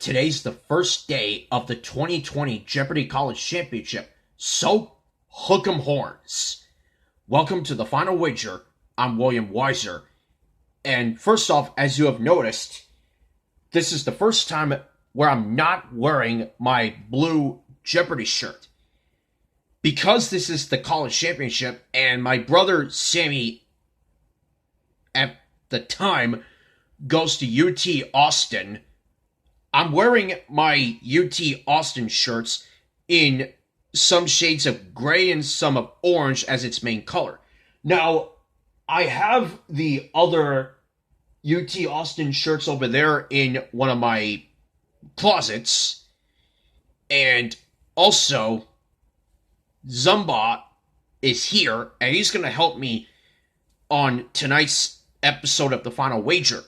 Today's the first day of the 2020 Jeopardy College Championship, so hook 'em horns. Welcome to the final wager. I'm William Weyser. And first off, as you have noticed, this is the first time where I'm not wearing my blue Jeopardy shirt. Because this is the college championship, and my brother Sammy, at the time, goes to UT Austin, I'm wearing my UT Austin shirts in some shades of gray and some of orange as its main color. Now, I have the other UT Austin shirts over there in one of my closets. And also, Zumba is here, and he's going to help me on tonight's episode of The Final Wager.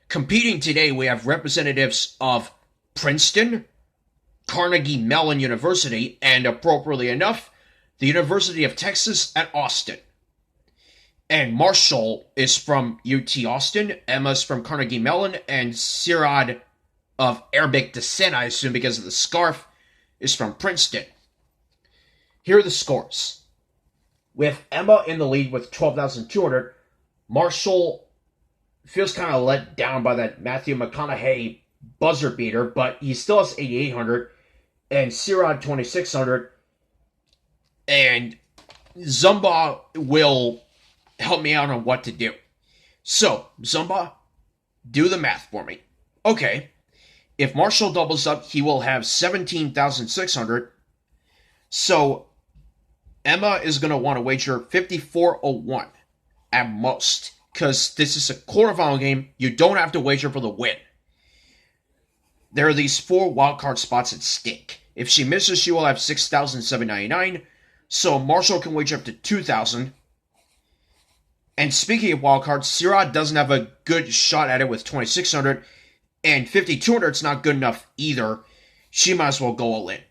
Competing today, we have representatives of Princeton, Carnegie Mellon University, and appropriately enough, the University of Texas at Austin. And Marshall is from UT Austin, Emma's from Carnegie Mellon, and Sirad of Arabic descent, I assume because of the scarf, is from Princeton. Here are the scores. With Emma in the lead with 12,200, Marshall feels kind of let down by that Matthew McConaughey buzzer beater, but he still has 8,800, and Sirad 2,600, and Zumba will help me out on what to do. So, Zumba, do the math for me. Okay, if Marshall doubles up, he will have 17,600, so Emma is going to want to wager 5,401 at most. Because this is a quarterfinal game, you don't have to wager for the win. There are these 4 wildcard spots at stake. If she misses, she will have 6,799. So Marshall can wager up to 2,000. And speaking of wildcards, Sirad doesn't have a good shot at it with 2,600. And 5,200 is not good enough either. She might as well go all in.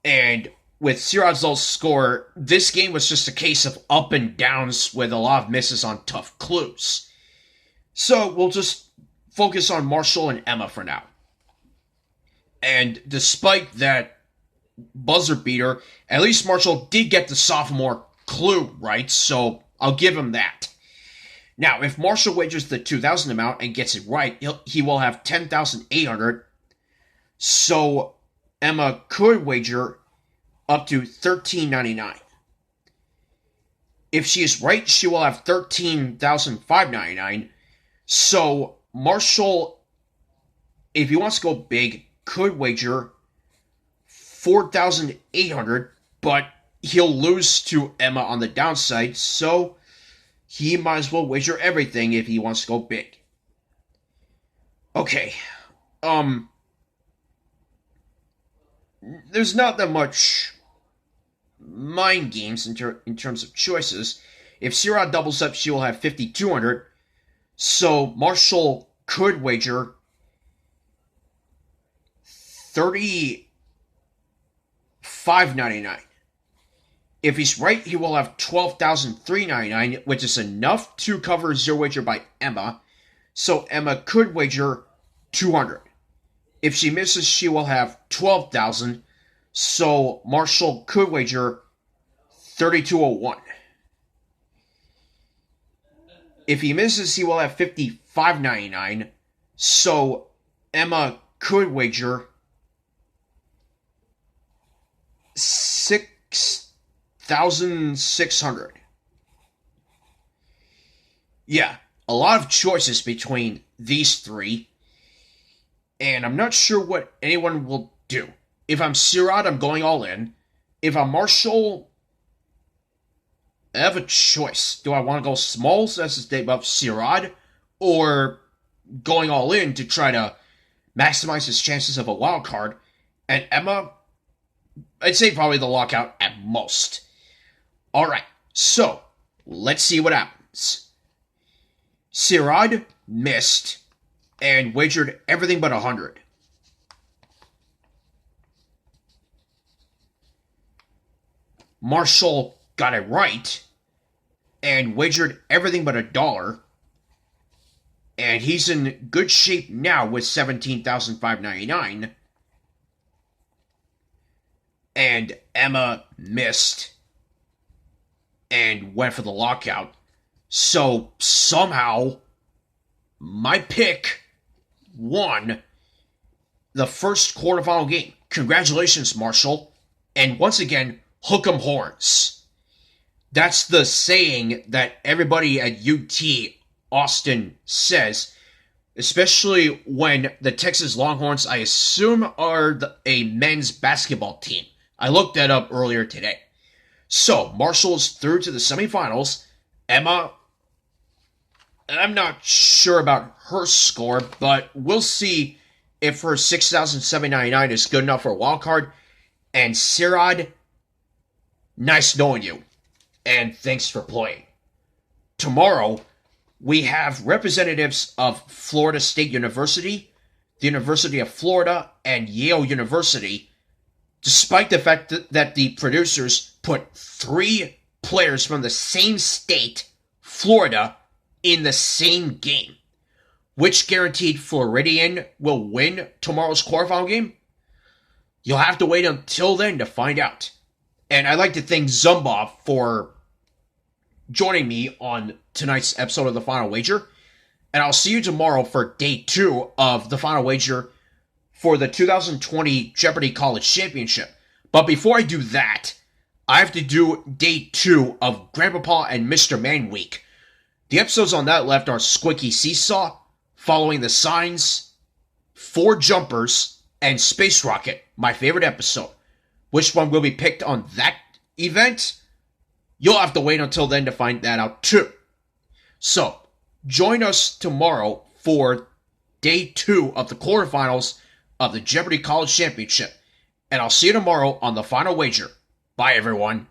And with Sirad's low score, this game was just a case of up and downs with a lot of misses on tough clues. So we'll just focus on Marshall and Emma for now. And despite that buzzer beater, at least Marshall did get the sophomore clue right, so I'll give him that. Now, if Marshall wagers the 2,000 amount and gets it right, he will have 10,800. So Emma could wager up to $13.99. If she is right, she will have $13,599. So Marshall, if he wants to go big, could wager $4,800, but he'll lose to Emma on the downside, so he might as well wager everything if he wants to go big. Okay, there's not that much mind games in terms of choices. If Sirad doubles up, she will have 5,200. So Marshall could wager $35.99. If he's right, he will have $12,399, which is enough to cover zero wager by Emma. So Emma could wager 200. If she misses, she will have 12,000. So Marshall could wager 3,201. If he misses, he will have 55.99. So Emma could wager 6,600. Yeah, a lot of choices between these three. And I'm not sure what anyone will do. If I'm Sirad, I'm going all in. If I'm Marshall, I have a choice. Do I want to go small so as to stay above Sirad, or going all in to try to maximize his chances of a wild card? And Emma, I'd say probably the lockout at most. Alright, so let's see what happens. Sirad missed and wagered everything but 100. Marshall got it right and wagered everything but $1. And he's in good shape now with 17,599. And Emma missed and went for the lockout. So somehow, my pick won the first quarterfinal game. Congratulations, Marshall. And once again, hook 'em horns. That's the saying that everybody at UT Austin says, especially when the Texas Longhorns, I assume, are a men's basketball team. I looked that up earlier today. So, Marshall's through to the semifinals. Emma, I'm not sure about her score, but we'll see if her 6,799 is good enough for a wild card. And Sirad, nice knowing you. And thanks for playing. Tomorrow, we have representatives of Florida State University, the University of Florida, and Yale University, despite the fact that the producers put 3 players from the same state, Florida, in the same game. Which guaranteed Floridian will win tomorrow's quarterfinal game? You'll have to wait until then to find out. And I'd like to thank Zumba for joining me on tonight's episode of The Final Wager. And I'll see you tomorrow for day 2 of The Final Wager for the 2020 Jeopardy College Championship. But before I do that, I have to do day 2 of Grandpapa and Mr. Man Week. The episodes on that left are Squeaky Seesaw, Following the Signs, 4 Jumpers, and Space Rocket, my favorite episode. Which one will be picked on that event? You'll have to wait until then to find that out too. So, join us tomorrow for day 2 of the quarterfinals of the Jeopardy College Championship. And I'll see you tomorrow on The Final Wager. Bye, everyone.